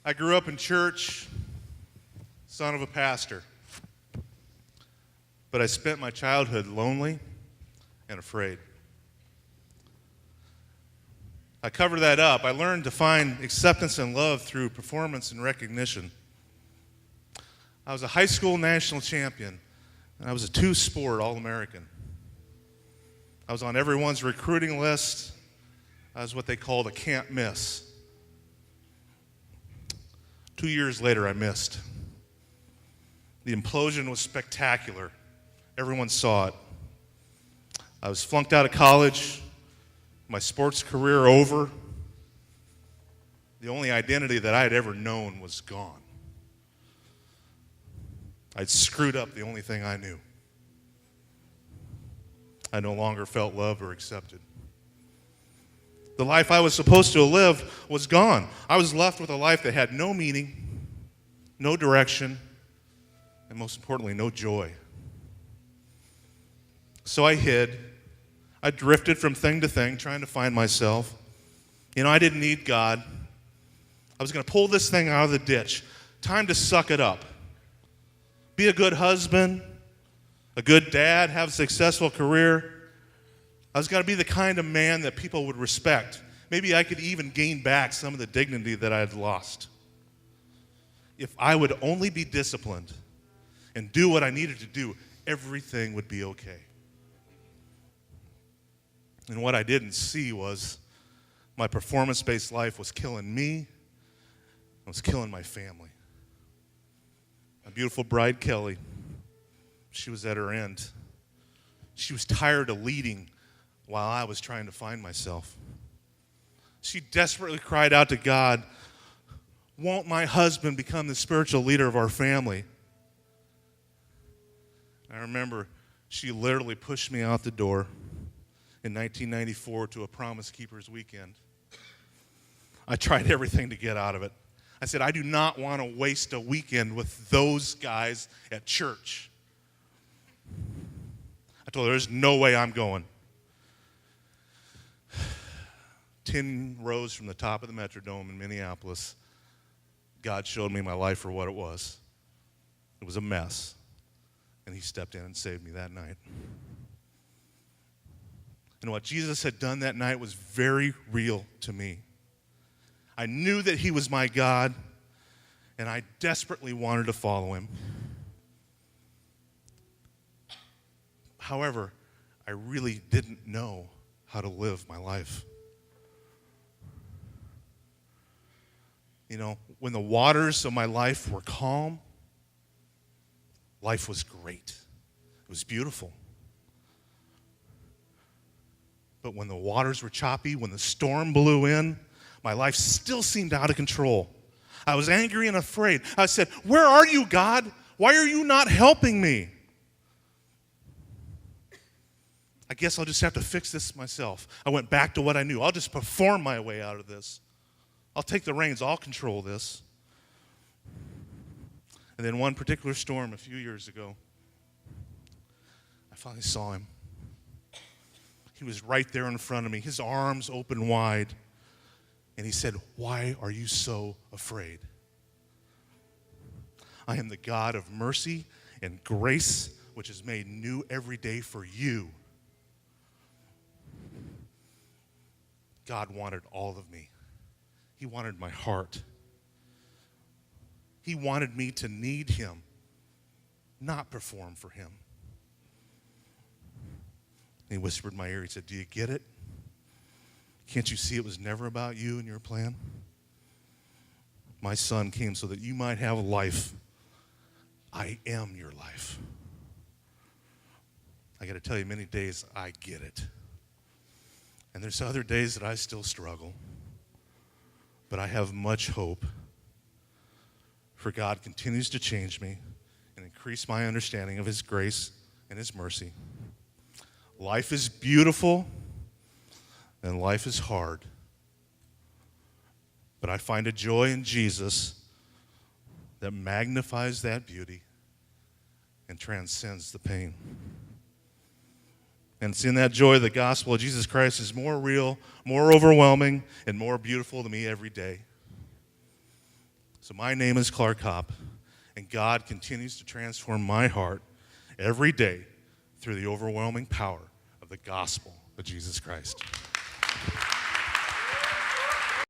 I grew up in church, son of a pastor. But I spent my childhood lonely and afraid. I covered that up. I learned to find acceptance and love through performance and recognition. I was a high school national champion, and I was a two-sport All-American. I was on everyone's recruiting list. I was what they called a can't miss. 2 years later, I missed. The implosion was spectacular. Everyone saw it. I was flunked out of college, my sports career over. The only identity that I had ever known was gone. I'd screwed up the only thing I knew. I no longer felt loved or accepted. The life I was supposed to live was gone. I was left with a life that had no meaning, no direction, and most importantly, no joy. So I hid. I drifted from thing to thing, trying to find myself. I didn't need God. I was going to pull this thing out of the ditch. Time to suck it up. Be a good husband, a good dad, have a successful career. I was going to be the kind of man that people would respect. Maybe I could even gain back some of the dignity that I had lost. If I would only be disciplined and do what I needed to do, everything would be okay. And what I didn't see was my performance-based life was killing me. It was killing my family. My beautiful bride, Kelly, she was at her end. She was tired of leading while I was trying to find myself. She desperately cried out to God, "Won't my husband become the spiritual leader of our family?" I remember she literally pushed me out the door in 1994 to a Promise Keepers weekend. I tried everything to get out of it. I said, I do not want to waste a weekend with those guys at church. I told her, there's no way I'm going. 10 rows from the top of the Metrodome in Minneapolis, God showed me my life for what it was. It was a mess. And he stepped in and saved me that night. And what Jesus had done that night was very real to me. I knew that he was my God, and I desperately wanted to follow him. However, I really didn't know how to live my life. When the waters of my life were calm, life was great. It was beautiful. But when the waters were choppy, when the storm blew in, my life still seemed out of control. I was angry and afraid. I said, "Where are you, God? Why are you not helping me?" I guess I'll just have to fix this myself. I went back to what I knew. I'll just perform my way out of this. I'll take the reins. I'll control this. And then one particular storm a few years ago, I finally saw him. He was right there in front of me, his arms open wide. And he said, "Why are you so afraid? I am the God of mercy and grace, which is made new every day for you." God wanted all of me. He wanted my heart. He wanted me to need him, not perform for him. And he whispered in my ear, he said, "Do you get it? Can't you see it was never about you and your plan? My son came so that you might have a life. I am your life." I got to tell you, many days I get it. And there's other days that I still struggle. But I have much hope. For God continues to change me and increase my understanding of his grace and his mercy. Life is beautiful and life is hard. But I find a joy in Jesus that magnifies that beauty and transcends the pain. And it's in that joy the gospel of Jesus Christ is more real, more overwhelming, and more beautiful to me every day. So my name is Clark Hopp, and God continues to transform my heart every day through the overwhelming power of the gospel of Jesus Christ.